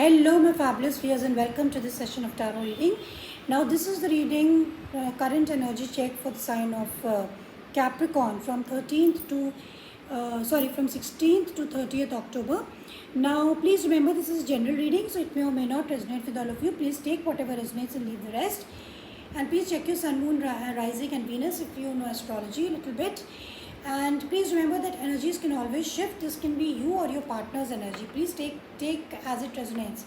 Hello, my fabulous viewers, and welcome to this session of tarot reading. Now, this is the reading current energy check for the sign of Capricorn from 16th to 30th October. Now, please remember this is a general reading, so it may or may not resonate with all of you. Please take whatever resonates and leave the rest. And please check your sun, moon, rising, and Venus if you know astrology a little bit. And please remember that energies can always shift. This can be you or your partner's energy. Please take as it resonates.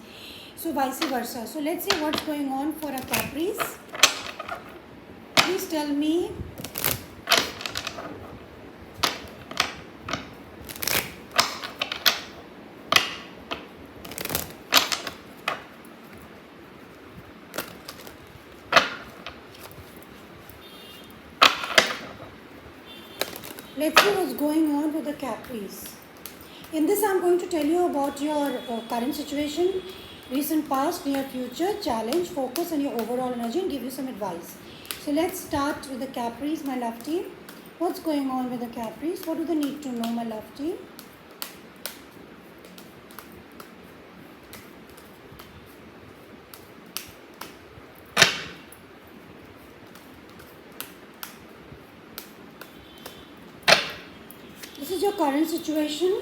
So vice versa. So let's see what's going on for our Capris. Please tell me. Let's see what's going on with the Capris. In this, I'm going to tell you about your current situation, recent past, near future, challenge, focus, and your overall energy, and give you some advice. So let's start with the Capris, my love team. What's going on with the Capris? What do they need to know, my love team? This is your current situation.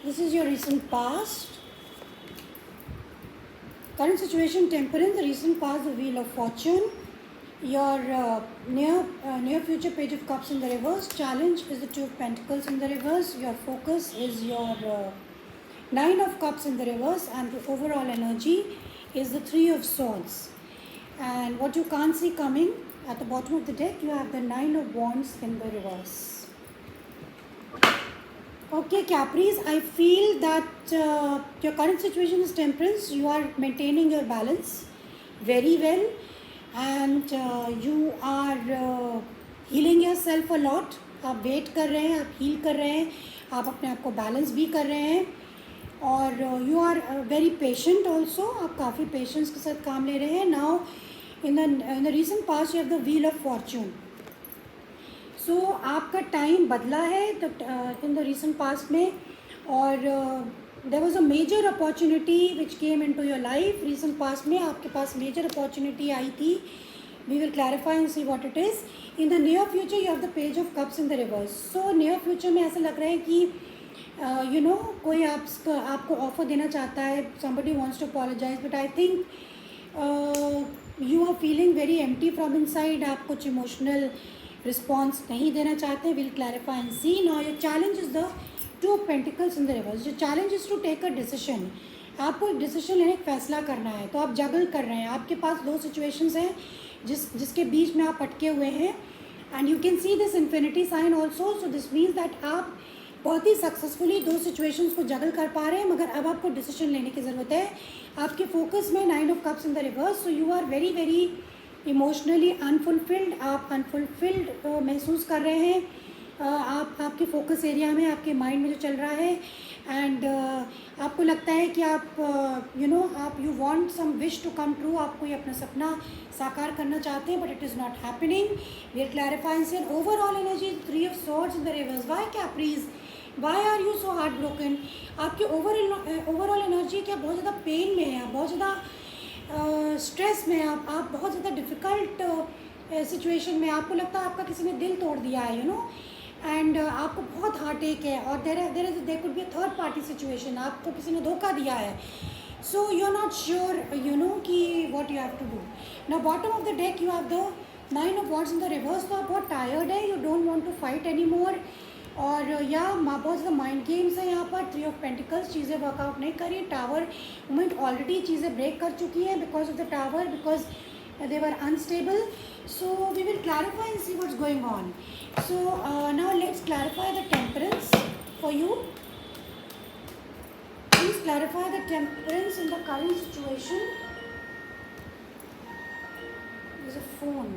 This is your recent past. Current situation, Temperance. The recent past, the Wheel of Fortune. Your near future, Page of Cups in the reverse. Challenge is the Two of Pentacles in the reverse. Your focus is your Nine of Cups in the reverse, and the overall energy is the Three of Swords. And what you can't see coming, at the bottom of the deck, you have the Nine of Wands in the reverse. Okay, Capris, I feel that your current situation is Temperance. You are maintaining your balance very well, and you are healing yourself a lot. आप wait कर रहे हैं, आप heal कर रहे हैं, आप अपने आप को बैलेंस भी कर रहे हैं, और you are very patient also. आप काफ़ी पेशेंस के साथ काम ले रहे हैं. Now in the recent past you have the wheel of fortune. So आपका टाइम बदला है इन द रिसेंट पास्ट में, और there was a major opportunity which came into your life. Recent past में आपके पास मेजर अपॉर्चुनिटी आई थी. We will clarify and see what it is. In the near future you have the page of cups in the reverse. So near future में ऐसा लग रहा है कि कोई आपको ऑफर देना चाहता है. Somebody wants to apologise, but I think you are feeling very empty from inside. आप कुछ इमोशनल रिस्पॉन्स नहीं देना चाहते. Will clarify and see. Now your challenge is the two of pentacles in the reverse. Your challenge is to take a decision. आपको एक decision लेने, एक फैसला करना है, तो आप जगल कर रहे हैं. आपके पास दो सिचुएशंस हैं जिसके बीच में आप अटके हुए हैं, and you can see this infinity sign also. So this means that आप बहुत ही सक्सेसफुली दो सिचुएशंस को जगल कर पा रहे हैं, मगर अब आपको डिसीजन लेने की ज़रूरत है. आपके फोकस में nine of cups in the reverse. So you are very very emotionally unfulfilled. आप अनफुलफिल्ड महसूस कर रहे हैं. आपके फोकस एरिया में, आपके माइंड में जो चल रहा है, एंड आपको लगता है कि आप you want some wish to come true. आप कोई अपना सपना साकार करना चाहते हैं, but it is not happening. We are clarifying से overall energy three of swords in the reverse. Why Caprice, why are you so heart broken? आपकी ओवरऑल एनर्जी क्या बहुत ज़्यादा पेन में है, आप बहुत ज़्यादा स्ट्रेस में, आप बहुत ज़्यादा डिफ़िकल्ट सिचुएशन में. आपको लगता है आपका किसी ने दिल तोड़ दिया है, एंड आपको बहुत हार्ट एक है, और there could be a third party situation. आपको किसी ने धोखा दिया है. So you are not sure कि what you have to do. Now bottom of the deck you have the nine of wands in the reverse. तो आप बहुत टायर्ड है, you don't want to fight any more, और बहुत ज़्यादा mind games हैं यहाँ पर. थ्री ऑफ पेंटिकल्स, चीज़ें वर्कआउट नहीं करी. टावर मूवमेंट ऑलरेडी चीज़ें ब्रेक कर चुकी हैं because of the tower, because they were unstable. So we will clarify and see what's going on. So now let's clarify the temperance for you. Please clarify the temperance in the current situation. There's a phone.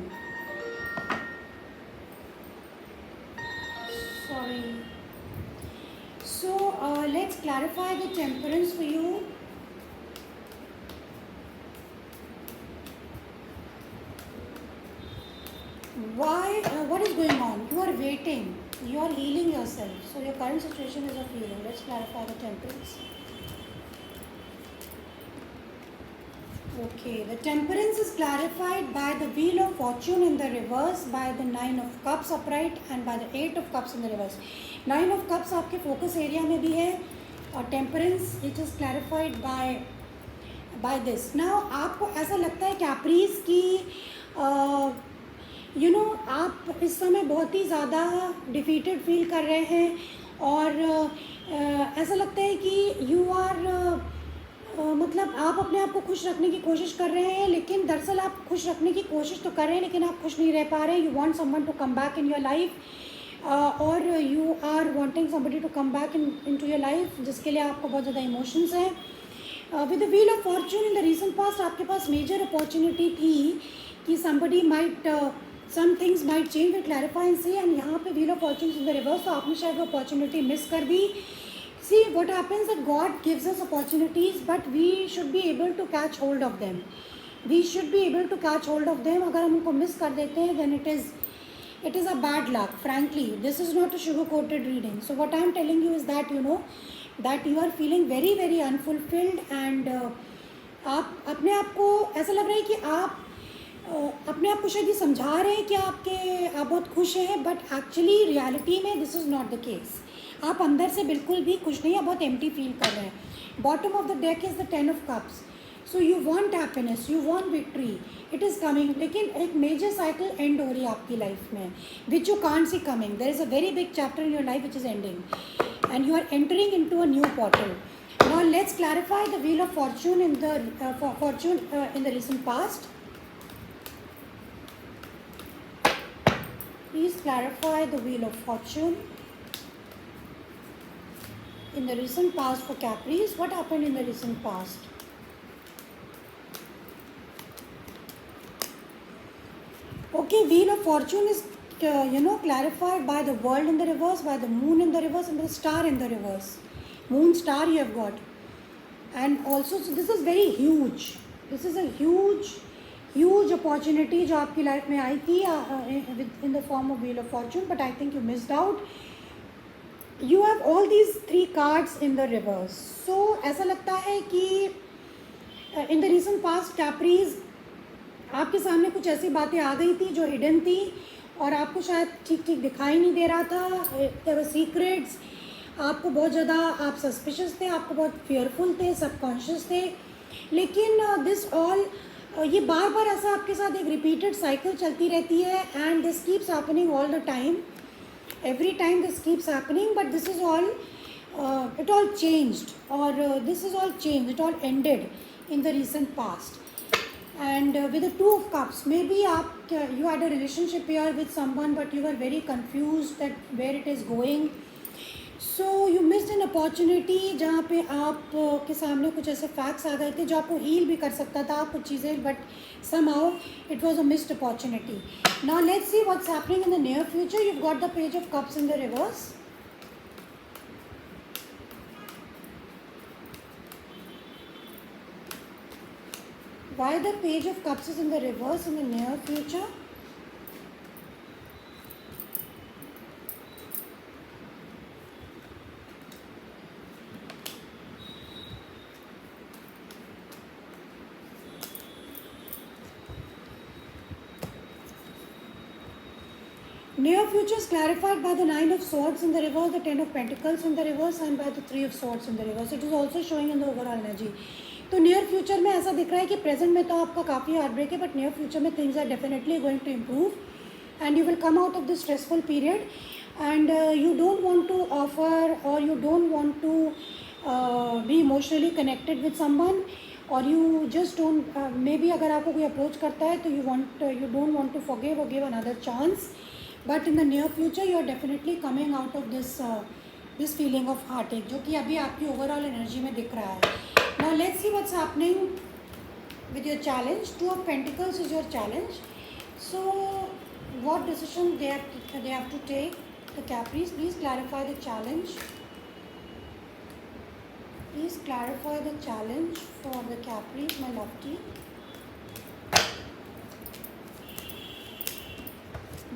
Sorry. So let's clarify the temperance for you. What is going on? You are waiting. You are healing yourself. So your current situation is of healing. Let's clarify the temperance. Okay, the temperance is clarified by the wheel of fortune in the reverse, by the 9 of cups upright and by the 8 of cups in the reverse. 9 of cups आपके focus area में भी है और temperance it is clarified by this. Now आपको ऐसा लगता है capris की आप इस समय बहुत ही ज़्यादा डिफीटेड फील कर रहे हैं और ऐसा लगता है कि यू आर मतलब आप अपने आप को खुश रखने की कोशिश कर रहे हैं, लेकिन दरअसल आप खुश रखने की कोशिश तो कर रहे हैं लेकिन आप खुश नहीं रह पा रहे हैं. You want someone to come back in your life और you are wanting somebody to come back into your life, जिसके लिए आपको बहुत ज़्यादा इमोशंस हैं. With the wheel of fortune in the recent past आपके पास मेजर अपॉर्चुनिटी थी कि somebody might some things might change with clarify and see, and यहाँ पे wheel of fortune in the reverse, तो आपने शायद वो अपॉर्चुनिटी मिस कर दी. See what happens that God gives us opportunities, but we should be able to catch hold of them. We should be able to catch hold of them. अगर हम उनको miss कर देते हैं then it is a bad luck. Frankly, this is not a sugar-coated reading. So what I am telling you is that that you are feeling very very unfulfilled and आप अपने आप को ऐसा लग रहा है कि आप अपने आप को शायद ये समझा रहे हैं कि आप बहुत खुश हैं, बट एक्चुअली रियलिटी में this is not the case. आप अंदर से बिल्कुल भी खुश नहीं, आप बहुत एम्प्टी फील कर रहे हैं. Bottom of the deck is the 10 of cups. So you want happiness, you want victory, it is coming, लेकिन एक मेजर साइकिल एंड हो रही है आपकी लाइफ में which you can't see coming. There is a very big chapter in your life which is ending and you are entering into a new portal. Now let's clarify the wheel of fortune in the recent past. Please clarify the wheel of fortune in the recent past for Capris. What happened in the recent past? Okay, wheel of fortune is clarified by the world in the reverse, by the moon in the reverse, and the star in the reverse. Moon, star you have got, and also so this is very huge. This is a huge opportunity जो आपकी life में आई थी in the form of wheel of fortune, but I think you missed out. You have all these 3 cards in the reverse. So ऐसा लगता है कि in the recent past Capris आपके सामने कुछ ऐसी बातें आ गई थी जो हिडन थी और आपको शायद ठीक दिखाई नहीं दे रहा था. There were secrets. आपको बहुत ज़्यादा आप सस्पिशियस थे, आपको बहुत फेयरफुल थे, सबकॉन्शियस थे, लेकिन दिस ऑल ये बार बार ऐसा आपके साथ एक रिपीटेड साइकिल चलती रहती है and this keeps happening all the time. Every time this keeps happening, but this is all it all changed, or this is all changed, it all ended in the recent past. And with the 2 of cups, maybe you had a relationship here with someone, but you were very confused that where it is going. So you missed an opportunity जहाँ पे आप के सामने कुछ ऐसे facts आ गए थे जो आपको हील भी कर सकता था कुछ चीज़ें, but somehow it was a missed opportunity. Now let's see what's happening in the near future. You've got the page of cups in the reverse. Why the page of cups is in the reverse in the near future? Near future is clarified by the 9 of swords in the reverse, the 10 of pentacles in the reverse, and by the 3 of swords in the reverse. It is also showing in the overall energy. तो near future में ऐसा दिख रहा है कि present में तो आपका काफ़ी हार्ट ब्रेक है, बट नियर फ्यूचर में things are definitely going to improve and you will come out of this stressful period and you don't want to offer और you don't want to be emotionally connected with someone, और you just don't maybe अगर आपको कोई approach करता है तो you don't want to forgive और give another chance. But in the near future you are definitely coming out of this feeling of heartache, जो कि अभी आपकी ओवरऑल एनर्जी में दिख रहा है. Now let's see what's happening with your challenge. 2 of Pentacles is your challenge. So what decision they have to take. The Capris, please clarify the challenge. Please clarify the challenge for the Capris, my lovely.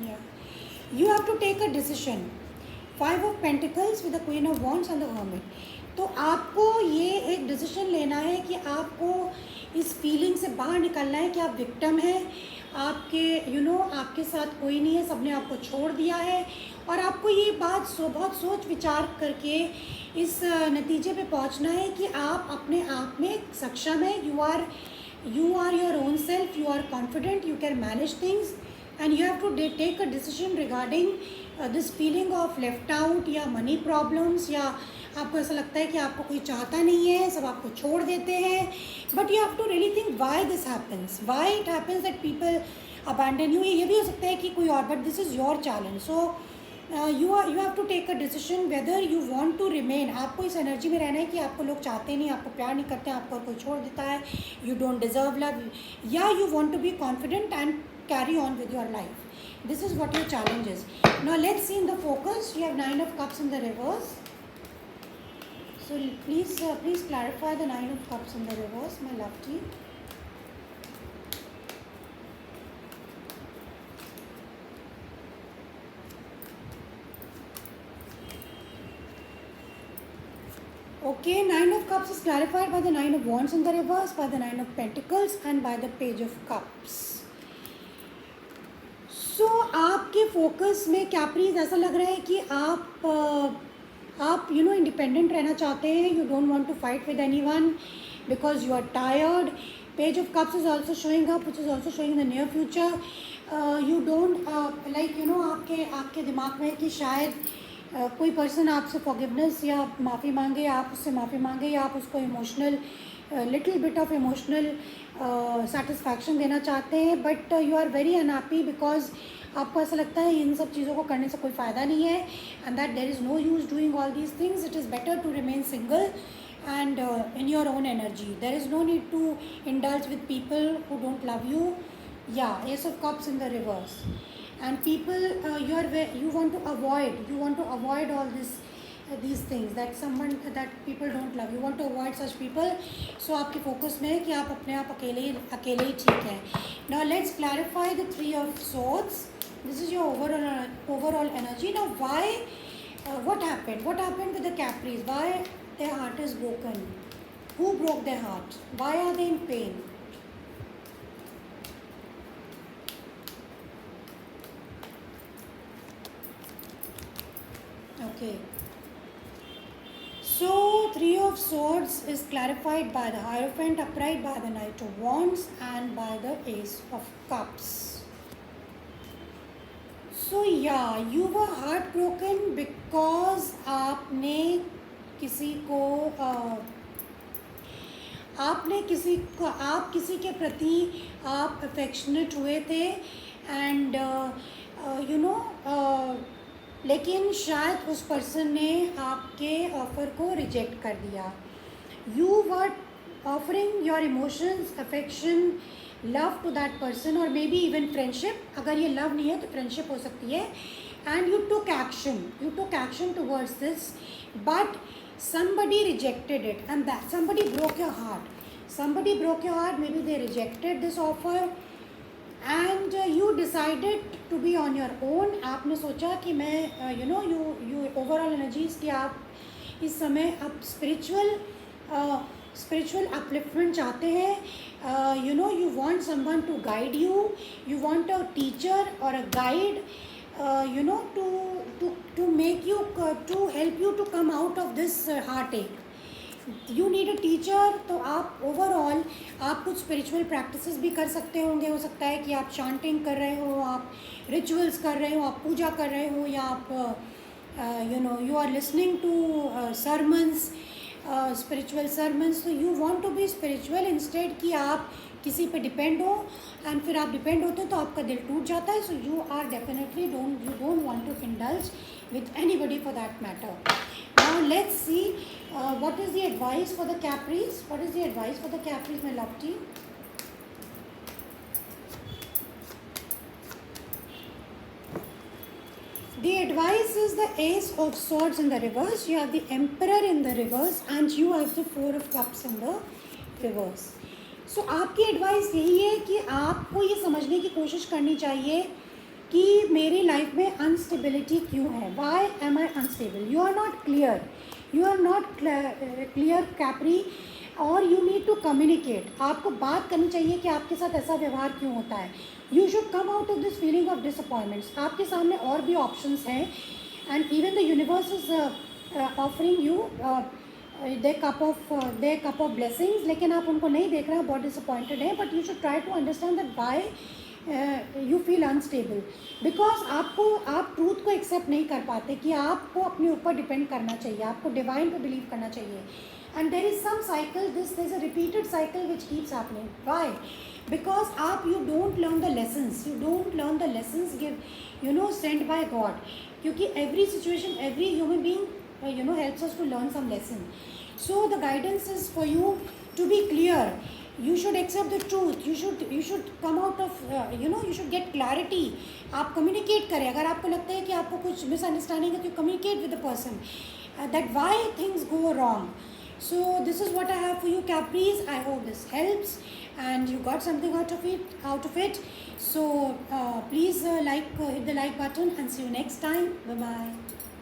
Yeah. You have to take a decision. 5 of Pentacles with the Queen of Wands and the Hermit. तो आपको ये एक decision लेना है कि आपको इस feeling से बाहर निकलना है कि आप विक्टिम हैं, आपके आपके साथ कोई नहीं है, सबने आपको छोड़ दिया है। और आपको ये बात बहुत सोच विचार करके इस नतीजे पे पहुंचना है कि आप अपने आप में सक्षम है। you are your own self, you are confident, you can manage things, and you have to take a decision regarding this feeling of left out या money problems, या आपको ऐसा लगता है कि आपको कोई चाहता नहीं है, सब आपको छोड़ देते हैं। But you have to really think why this happens, why it happens that people abandon you. ये भी हो सकता है कि कोई और, but this is your challenge. So you have to take a decision whether you want to remain. आपको इस एनर्जी में रहना है कि आपको लोग चाहते नहीं, आपको प्यार नहीं करते, आपको कोई छोड़ देता है, यू डोंट डिजर्व लव, या you want to be confident and carry on with your life. This is what your challenge is. Now let's see in the focus, you have 9 of cups in the reverse. So please clarify the 9 of cups in the reverse, my love team. Okay, 9 of cups is clarified by the 9 of wands in the reverse, by the 9 of pentacles and by the page of cups. So आपके focus में capris ऐसा लग रहा है कि आप independent रहना चाहते हैं, you don't want to fight with anyone because you are tired. Page of cups is also showing up, which is also showing the near future. You don't आपके दिमाग में कि शायद कोई पर्सन आपसे फॉरगिवनेस या माफ़ी मांगे, आप उससे माफ़ी मांगे, या आप उसको emotional little bit of emotional satisfaction देना चाहते हैं, but you are very unhappy because आपको ऐसा लगता है इन सब चीज़ों को करने से कोई फ़ायदा नहीं है, and that there is no use doing all these things. It is better to remain single and in your own energy. There is no need to indulge with people who don't love you. Yeah, Ace of Cups in the reverse. And people you want to avoid all these things that people don't love. You want to avoid such people. So आपके focus में है कि आप अपने आप अकेले ही ठीक हैं. Now let's clarify the 3 of Swords. This is your overall energy. Now what happened with the Capris? Why their heart is broken? Who broke their heart? Why are they in pain? Okay. So 3 of Swords is clarified by the Hierophant upright, by the Knight of Wands and by the Ace of Cups. So yeah, you were heartbroken because आप किसी के प्रति आप affectionate हुए थे, and लेकिन शायद उस पर्सन ने आपके ऑफ़र को रिजेक्ट कर दिया। You were offering your emotions, affection, love to that person, और मे बी इवन फ्रेंडशिप। अगर ये लव नहीं है तो फ्रेंडशिप हो सकती है। And you took action towards this, but somebody rejected it, and that somebody broke your heart. Maybe they rejected this offer and you decided to be on your own. आपने सोचा कि मैं you overall energies कि आप इस समय आप spiritual upliftment चाहते हैं. You want someone to guide you, you want a teacher or a guide, to make you, to help you to come out of this heartache. You need a teacher. तो आप overall आप कुछ spiritual practices भी कर सकते होंगे. हो सकता है कि आप चांटिंग कर रहे हो, आप रिचुअल्स कर रहे हो, आप पूजा कर रहे हो, या आप you are listening to sermons, spiritual sermons. So you want to be spiritual instead कि आप किसी पे डिपेंड हो, एंड फिर आप डिपेंड होते हो तो आपका दिल टूट जाता है. So you are definitely you don't want to indulge with anybody for that matter. Now let's see what is the advice for the Capris. What is the advice for the Capris, my love team? The advice is the Ace of Swords in the reverse, you have the Emperor in the reverse, and you have the 4 of Cups in the reverse. सो आपकी advice यही है कि आपको ये समझने की कोशिश करनी चाहिए कि मेरी लाइफ में अनस्टेबिलिटी क्यों है. Why am I unstable? You are not clear Capri, और यू नीड टू कम्युनिकेट, आपको बात करनी चाहिए कि आपके साथ ऐसा व्यवहार क्यों होता है. You should come out of this feeling of disappointments. आपके सामने और भी ऑप्शंस हैं and even the universe is offering you their cup of blessings, लेकिन आप उनको नहीं देख रहे हैं, बहुत डिसअपॉइंटेड हैं. But you should try to understand that why you feel unstable, because आप ट्रूथ को एक्सेप्ट नहीं कर पाते कि आपको अपने ऊपर डिपेंड करना चाहिए, आपको डिवाइन पे बिलीव करना चाहिए. And there is some cycle, this is a repeated cycle which keeps happening. Why? Because you don't learn the lessons give sent by God. क्योंकि every situation, every human being helps us to learn some lesson. So the guidance is for you to be clear. You should accept the truth. You should come out of you should get clarity. आप communicate करें. अगर आपको लगता है कि आपको कुछ misunderstanding है तो communicate with the person that why things go wrong. So this is what I have for you, Capri's. I hope this helps and you got something out of it. So please hit the like button and see you next time. Bye bye.